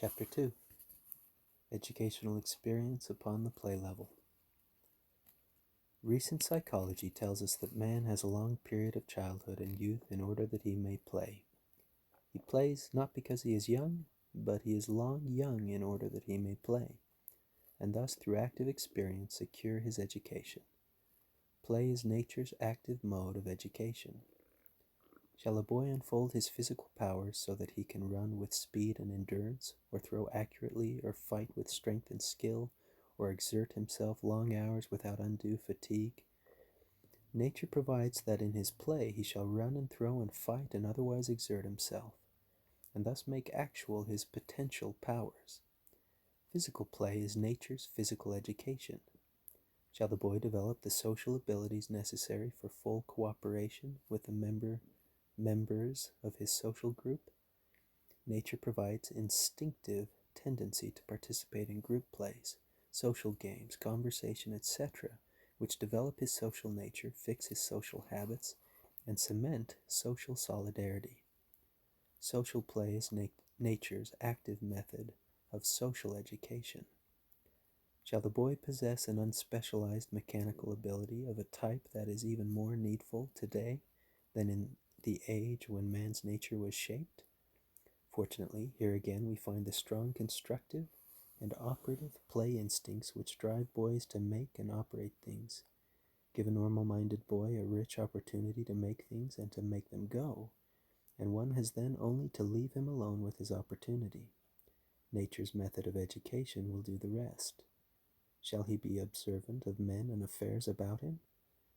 Chapter 2 Educational Experience upon the Play Level. Recent psychology tells us that man has a long period of childhood and youth in order that he may play. He plays not because he is young, but he is long young in order that he may play, and thus through active experience secure his education. Play is nature's active mode of education. Shall a boy unfold his physical powers so that he can run with speed and endurance, or throw accurately, or fight with strength and skill, or exert himself long hours without undue fatigue? Nature provides that in his play he shall run and throw and fight and otherwise exert himself, and thus make actual his potential powers. Physical play is nature's physical education. Shall the boy develop the social abilities necessary for full cooperation with the members of his social group? Nature provides instinctive tendency to participate in group plays, social games, conversation, etc., which develop his social nature, fix his social habits, and cement social solidarity. Social play is nature's active method of social education. Shall the boy possess an unspecialized mechanical ability of a type that is even more needful today than in the age when man's nature was shaped? Fortunately, here again we find the strong constructive and operative play instincts which drive boys to make and operate things. Give a normal-minded boy a rich opportunity to make things and to make them go, and one has then only to leave him alone with his opportunity. Nature's method of education will do the rest. Shall he be observant of men and affairs about him?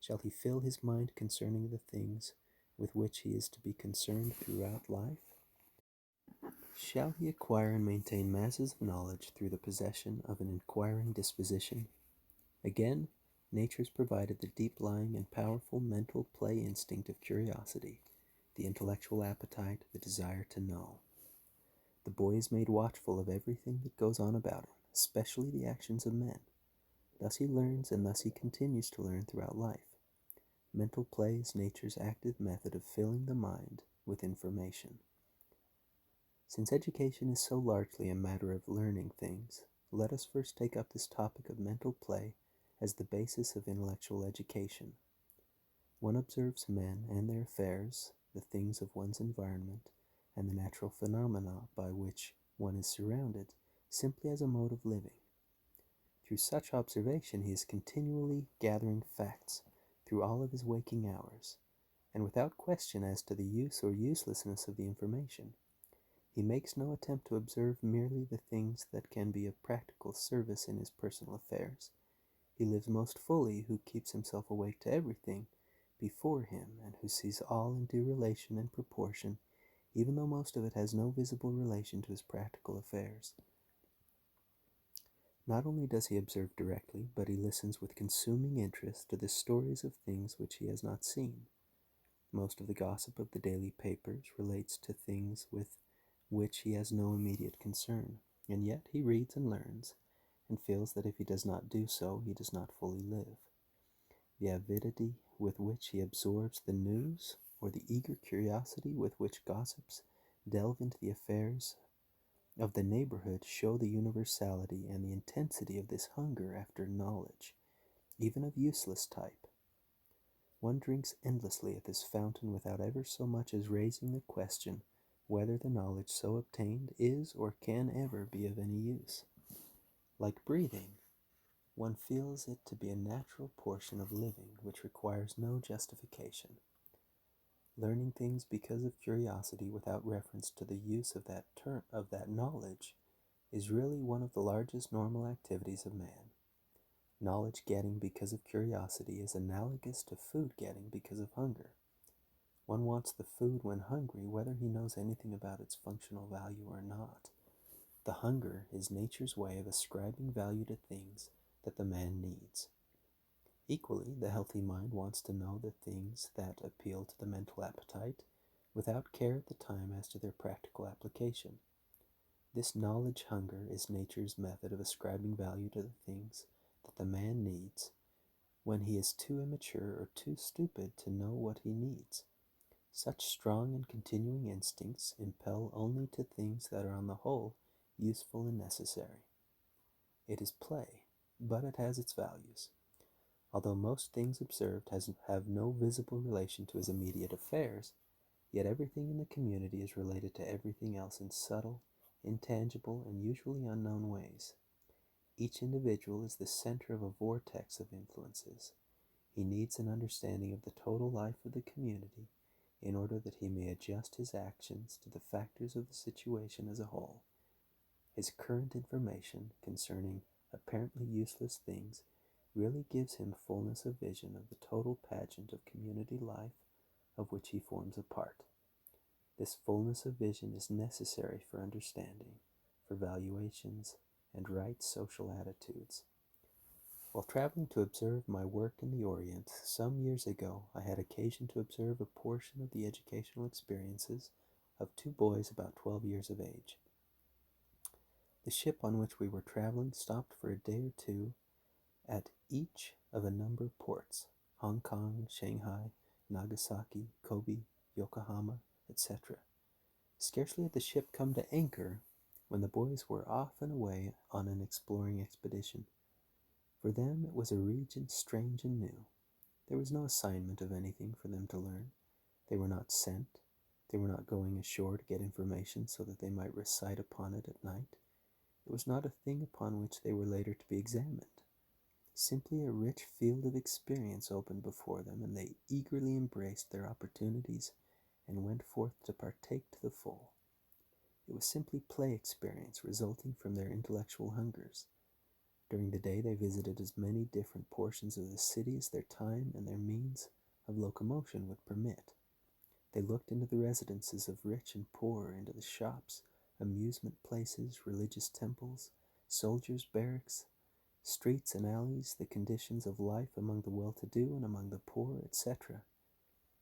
Shall he fill his mind concerning the things with which he is to be concerned throughout life? Shall he acquire and maintain masses of knowledge through the possession of an inquiring disposition? Again, nature has provided the deep-lying and powerful mental play instinct of curiosity, the intellectual appetite, the desire to know. The boy is made watchful of everything that goes on about him, especially the actions of men. Thus he learns, and thus he continues to learn throughout life. Mental play is nature's active method of filling the mind with information. Since education is so largely a matter of learning things, let us first take up this topic of mental play as the basis of intellectual education. One observes men and their affairs, the things of one's environment, and the natural phenomena by which one is surrounded, simply as a mode of living. Through such observation he is continually gathering facts through all of his waking hours, and without question as to the use or uselessness of the information. He makes no attempt to observe merely the things that can be of practical service in his personal affairs. He lives most fully who keeps himself awake to everything before him, and who sees all in due relation and proportion, even though most of it has no visible relation to his practical affairs. Not only does he observe directly, but he listens with consuming interest to the stories of things which he has not seen. Most of the gossip of the daily papers relates to things with which he has no immediate concern, and yet he reads and learns, and feels that if he does not do so, he does not fully live. The avidity with which he absorbs the news, or the eager curiosity with which gossips delve into the affairs of the neighborhood, show the universality and the intensity of this hunger after knowledge, even of useless type. One drinks endlessly at this fountain without ever so much as raising the question whether the knowledge so obtained is or can ever be of any use. Like breathing, one feels it to be a natural portion of living which requires no justification. Learning things because of curiosity without reference to the use of that knowledge is really one of the largest normal activities of man. Knowledge getting because of curiosity is analogous to food getting because of hunger. One wants the food when hungry, whether he knows anything about its functional value or not. The hunger is nature's way of ascribing value to things that the man needs. Equally, the healthy mind wants to know the things that appeal to the mental appetite without care at the time as to their practical application. This knowledge hunger is nature's method of ascribing value to the things that the man needs when he is too immature or too stupid to know what he needs. Such strong and continuing instincts impel only to things that are on the whole useful, and necessary. It is play, but it has its values. Although most things observed have no visible relation to his immediate affairs, yet everything in the community is related to everything else in subtle, intangible, and usually unknown ways. Each individual is the center of a vortex of influences. He needs an understanding of the total life of the community in order that he may adjust his actions to the factors of the situation as a whole. His current information concerning apparently useless things really gives him fullness of vision of the total pageant of community life of which he forms a part. This fullness of vision is necessary for understanding, for valuations, and right social attitudes. While traveling to observe my work in the Orient, some years ago I had occasion to observe a portion of the educational experiences of two boys about 12 years of age. The ship on which we were traveling stopped for a day or two at each of a number of ports: Hong Kong, Shanghai, Nagasaki, Kobe, Yokohama, etc. Scarcely had the ship come to anchor when the boys were off and away on an exploring expedition. For them it was a region strange and new. There was no assignment of anything for them to learn. They were not sent. They were not going ashore to get information so that they might recite upon it at night. It was not a thing upon which they were later to be examined. Simply a rich field of experience opened before them, and they eagerly embraced their opportunities and went forth to partake to the full. It was simply play experience resulting from their intellectual hungers. During the day they visited as many different portions of the city as their time and their means of locomotion would permit. They looked into the residences of rich and poor, into the shops, amusement places, religious temples, soldiers' barracks, streets and alleys, the conditions of life among the well-to-do and among the poor, etc.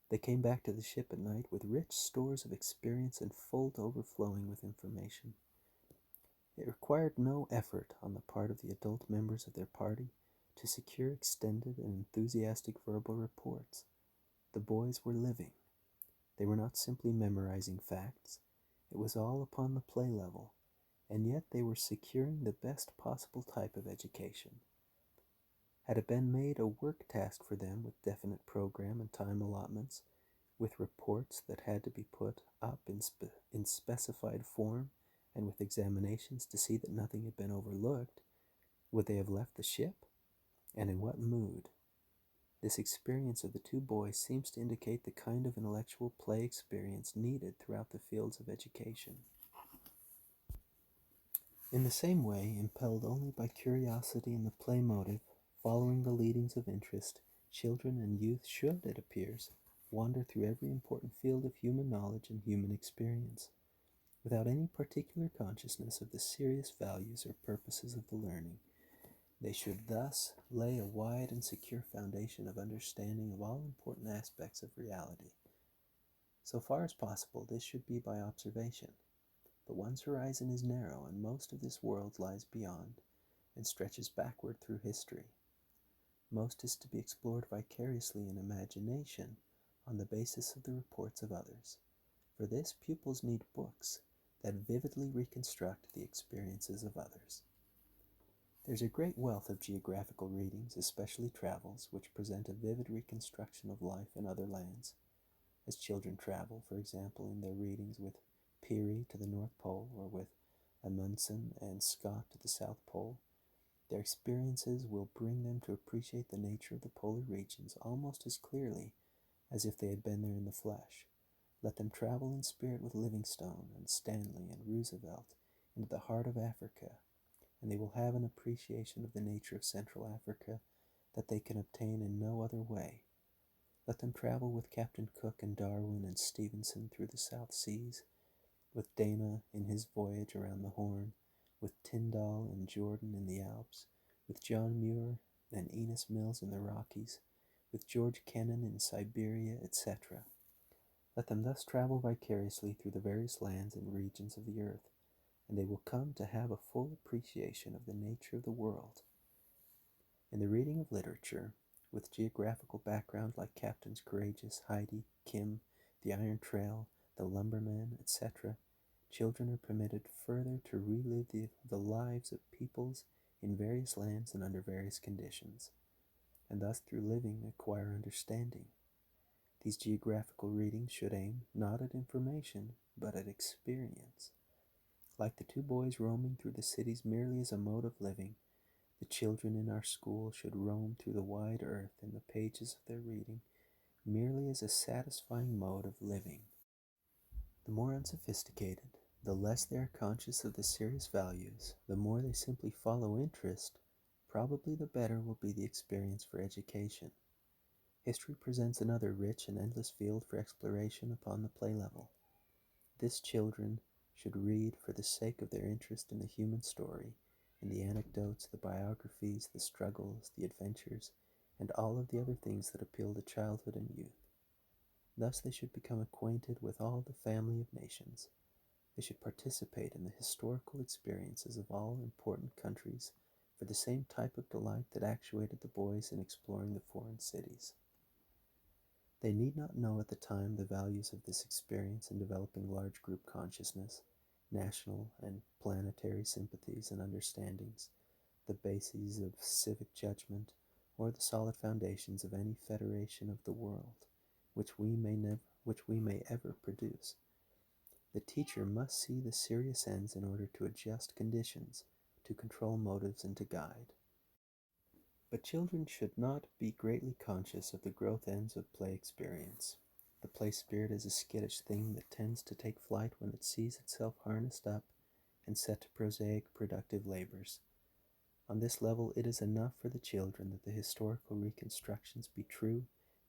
They came back to the ship at night with rich stores of experience and full to overflowing with information. It required no effort on the part of the adult members of their party to secure extended and enthusiastic verbal reports. The boys were living. They were not simply memorizing facts. It was all upon the play level, and yet they were securing the best possible type of education. Had it been made a work task for them with definite program and time allotments, with reports that had to be put up in specified form, and with examinations to see that nothing had been overlooked, would they have left the ship? And in what mood? This experience of the two boys seems to indicate the kind of intellectual play experience needed throughout the fields of education. In the same way, impelled only by curiosity and the play motive, following the leadings of interest, children and youth should, it appears, wander through every important field of human knowledge and human experience, without any particular consciousness of the serious values or purposes of the learning. They should thus lay a wide and secure foundation of understanding of all important aspects of reality. So far as possible, this should be by observation. But one's horizon is narrow, and most of this world lies beyond, and stretches backward through history. Most is to be explored vicariously in imagination on the basis of the reports of others. For this, pupils need books that vividly reconstruct the experiences of others. There's a great wealth of geographical readings, especially travels, which present a vivid reconstruction of life in other lands. As children travel, for example, in their readings with Peary to the North Pole, or with Amundsen and Scott to the South Pole, their experiences will bring them to appreciate the nature of the polar regions almost as clearly as if they had been there in the flesh. Let them travel in spirit with Livingstone and Stanley and Roosevelt into the heart of Africa, and they will have an appreciation of the nature of Central Africa that they can obtain in no other way. Let them travel with Captain Cook and Darwin and Stevenson through the South Seas, with Dana in his voyage around the Horn, with Tyndall and Jordan in the Alps, with John Muir and Enos Mills in the Rockies, with George Kennan in Siberia, etc. Let them thus travel vicariously through the various lands and regions of the earth, and they will come to have a full appreciation of the nature of the world. In the reading of literature, with geographical background like Captains Courageous, Heidi, Kim, The Iron Trail, The Lumberman, etc., Children are permitted further to relive the lives of peoples in various lands and under various conditions, and thus through living acquire understanding. These geographical readings should aim not at information, but at experience. Like the two boys roaming through the cities merely as a mode of living, the children in our school should roam through the wide earth in the pages of their reading merely as a satisfying mode of living. The more unsophisticated, the less they are conscious of the serious values, the more they simply follow interest, probably the better will be the experience for education. History presents another rich and endless field for exploration upon the play level. This children should read for the sake of their interest in the human story, in the anecdotes, the biographies, the struggles, the adventures, and all of the other things that appeal to childhood and youth. Thus they should become acquainted with all the family of nations. They should participate in the historical experiences of all important countries for the same type of delight that actuated the boys in exploring the foreign cities. They need not know at the time the values of this experience in developing large group consciousness, national and planetary sympathies and understandings, the bases of civic judgment, or the solid foundations of any federation of the world, which we may ever produce. The teacher must see the serious ends in order to adjust conditions, to control motives, and to guide. But children should not be greatly conscious of the growth ends of play experience. The play spirit is a skittish thing that tends to take flight when it sees itself harnessed up and set to prosaic, productive labors. On this level, it is enough for the children that the historical reconstructions be true,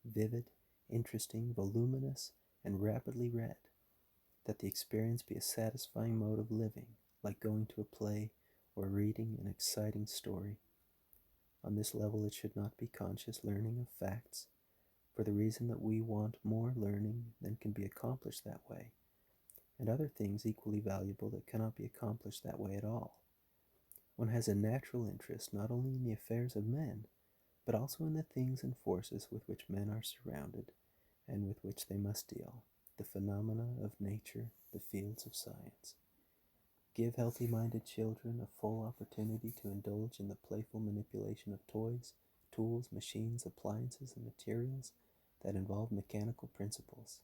vivid, interesting, voluminous, and rapidly read, that the experience be a satisfying mode of living, like going to a play or reading an exciting story. On this level, it should not be conscious learning of facts, for the reason that we want more learning than can be accomplished that way, and other things equally valuable that cannot be accomplished that way at all. One has a natural interest not only in the affairs of men, but also in the things and forces with which men are surrounded, and with which they must deal, the phenomena of nature, the fields of science. Give healthy-minded children a full opportunity to indulge in the playful manipulation of toys, tools, machines, appliances, and materials that involve mechanical principles,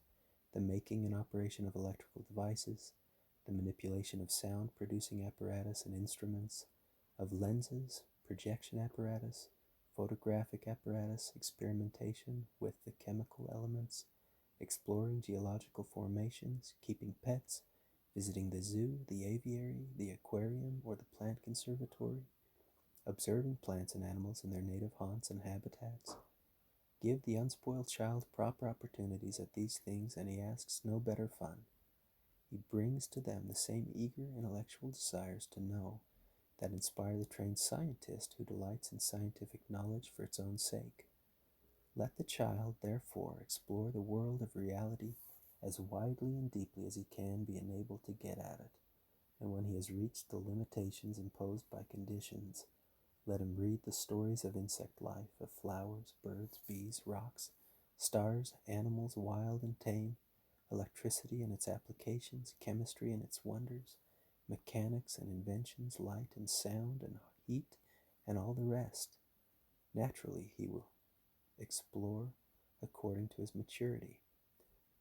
the making and operation of electrical devices, the manipulation of sound-producing apparatus and instruments, of lenses, projection apparatus, photographic apparatus, experimentation with the chemical elements, exploring geological formations, keeping pets, visiting the zoo, the aviary, the aquarium, or the plant conservatory, observing plants and animals in their native haunts and habitats. Give the unspoiled child proper opportunities at these things, and he asks no better fun. He brings to them the same eager intellectual desires to know that inspire the trained scientist who delights in scientific knowledge for its own sake. Let the child, therefore, explore the world of reality as widely and deeply as he can be enabled to get at it, and when he has reached the limitations imposed by conditions, let him read the stories of insect life, of flowers, birds, bees, rocks, stars, animals wild and tame, electricity and its applications, chemistry and its wonders, mechanics and inventions, light and sound and heat, and all the rest. Naturally, he will explore according to his maturity.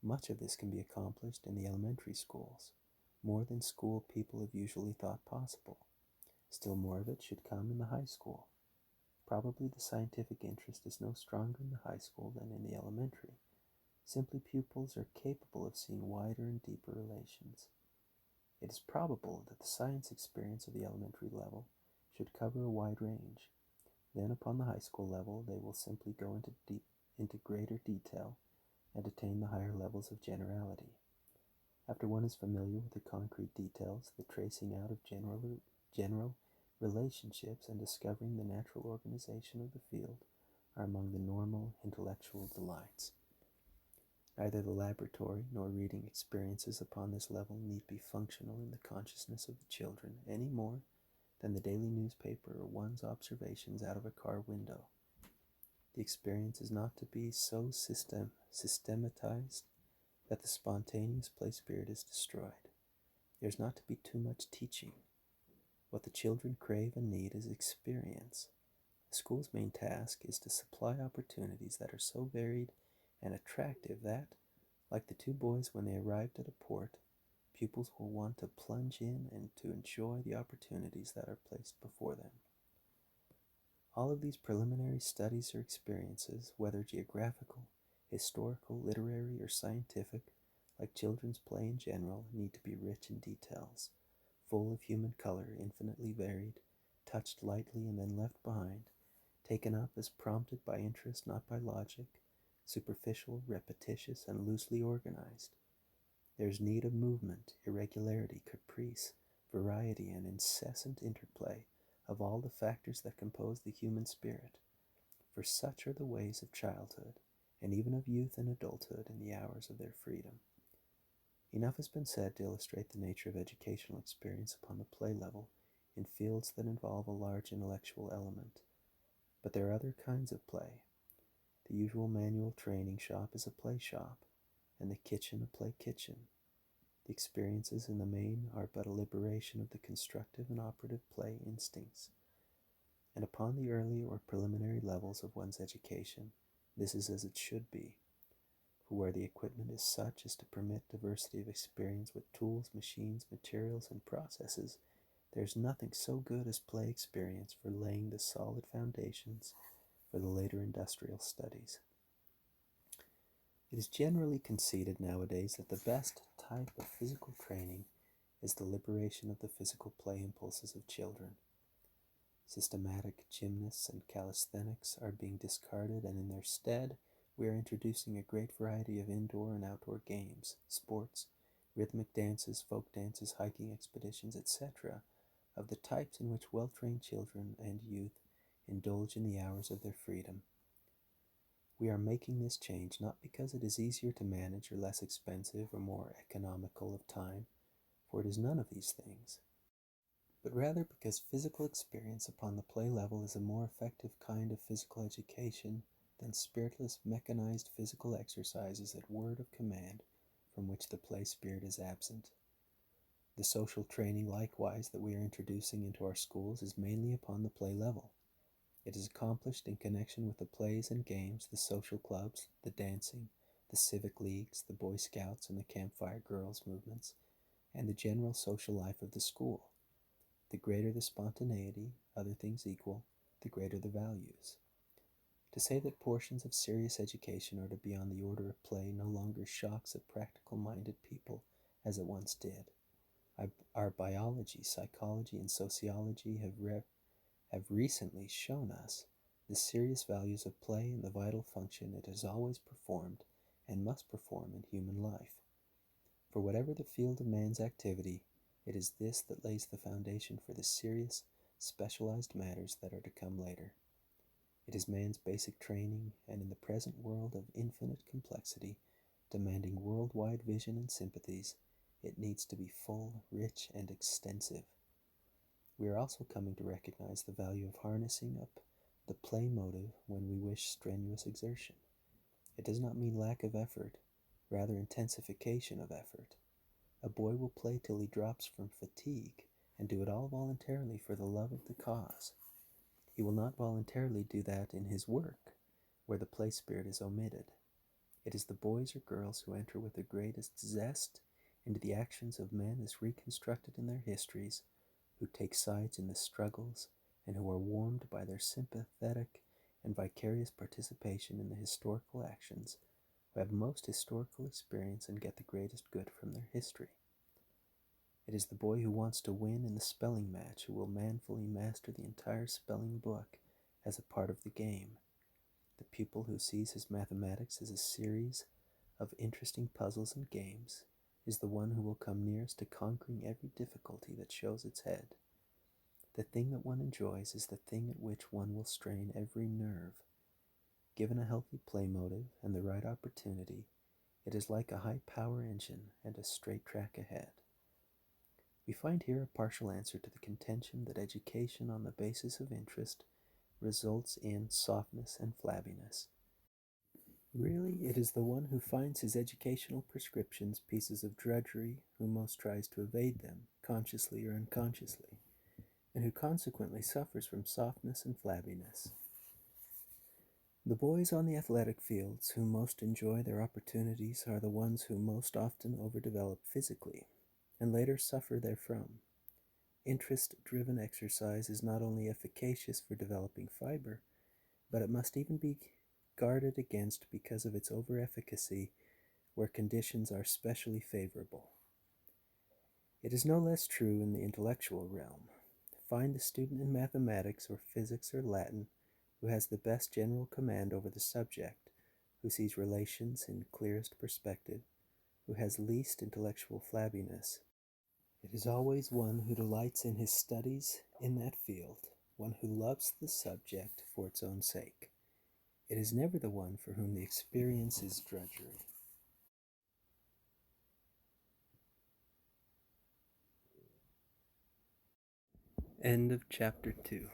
Much of this can be accomplished in the elementary schools, more than school people have usually thought possible. Still more of it should come in the high school. Probably the scientific interest is no stronger in the high school than in the elementary. Simply pupils are capable of seeing wider and deeper relations. It is probable that the science experience of the elementary level should cover a wide range. Then upon the high school level, they will simply go into greater detail and attain the higher levels of generality. After one is familiar with the concrete details, the tracing out of general relationships and discovering the natural organization of the field are among the normal intellectual delights. Neither the laboratory nor reading experiences upon this level need be functional in the consciousness of the children any more than the daily newspaper or one's observations out of a car window. The experience is not to be so systematized that the spontaneous play spirit is destroyed. There's not to be too much teaching. What the children crave and need is experience. The school's main task is to supply opportunities that are so varied and attractive that, like the two boys when they arrived at a port, pupils will want to plunge in and to enjoy the opportunities that are placed before them. All of these preliminary studies or experiences, whether geographical, historical, literary, or scientific, like children's play in general, need to be rich in details, full of human color, infinitely varied, touched lightly and then left behind, taken up as prompted by interest, not by logic, superficial, repetitious, and loosely organized. There's need of movement, irregularity, caprice, variety, and incessant interplay of all the factors that compose the human spirit, for such are the ways of childhood, and even of youth and adulthood in the hours of their freedom. Enough has been said to illustrate the nature of educational experience upon the play level in fields that involve a large intellectual element. But there are other kinds of play. The usual manual training shop is a play shop, and the kitchen a play kitchen. The experiences in the main are but a liberation of the constructive and operative play instincts. And upon the early or preliminary levels of one's education, this is as it should be. For where the equipment is such as to permit diversity of experience with tools, machines, materials, and processes, there is nothing so good as play experience for laying the solid foundations for the later industrial studies. It is generally conceded nowadays that the best type of physical training is the liberation of the physical play impulses of children. Systematic gymnasts and calisthenics are being discarded, and in their stead we are introducing a great variety of indoor and outdoor games, sports, rhythmic dances, folk dances, hiking expeditions, etc., of the types in which well-trained children and youth indulge in the hours of their freedom. We are making this change not because it is easier to manage or less expensive or more economical of time, for it is none of these things, but rather because physical experience upon the play level is a more effective kind of physical education than spiritless mechanized physical exercises at word of command from which the play spirit is absent. The social training likewise that we are introducing into our schools is mainly upon the play level. It is accomplished in connection with the plays and games, the social clubs, the dancing, the civic leagues, the Boy Scouts and the Campfire Girls movements, and the general social life of the school. The greater the spontaneity, other things equal, the greater the values. To say that portions of serious education are to be on the order of play no longer shocks a practical-minded people as it once did. Our biology, psychology, and sociology have recently shown us the serious values of play and the vital function it has always performed and must perform in human life. For whatever the field of man's activity, it is this that lays the foundation for the serious, specialized matters that are to come later. It is man's basic training, and in the present world of infinite complexity, demanding worldwide vision and sympathies, it needs to be full, rich, and extensive. We are also coming to recognize the value of harnessing up the play motive when we wish strenuous exertion. It does not mean lack of effort, rather intensification of effort. A boy will play till he drops from fatigue, and do it all voluntarily for the love of the cause. He will not voluntarily do that in his work, where the play spirit is omitted. It is the boys or girls who enter with the greatest zest into the actions of men as reconstructed in their histories, who take sides in the struggles, and who are warmed by their sympathetic and vicarious participation in the historical actions, who have most historical experience and get the greatest good from their history. It is the boy who wants to win in the spelling match who will manfully master the entire spelling book as a part of the game. The pupil who sees his mathematics as a series of interesting puzzles and games is the one who will come nearest to conquering every difficulty that shows its head. The thing that one enjoys is the thing at which one will strain every nerve. Given a healthy play motive and the right opportunity, it is like a high-power engine and a straight track ahead. We find here a partial answer to the contention that education on the basis of interest results in softness and flabbiness. Really, it is the one who finds his educational prescriptions pieces of drudgery who most tries to evade them, consciously or unconsciously, and who consequently suffers from softness and flabbiness. The boys on the athletic fields who most enjoy their opportunities are the ones who most often overdevelop physically, and later suffer therefrom. Interest-driven exercise is not only efficacious for developing fiber, but it must even be guarded against because of its over-efficacy where conditions are specially favorable. It is no less true in the intellectual realm. Find the student in mathematics or physics or Latin who has the best general command over the subject, who sees relations in clearest perspective, who has least intellectual flabbiness. It is always one who delights in his studies in that field, one who loves the subject for its own sake. It is never the one for whom the experience is drudgery. End of chapter 2.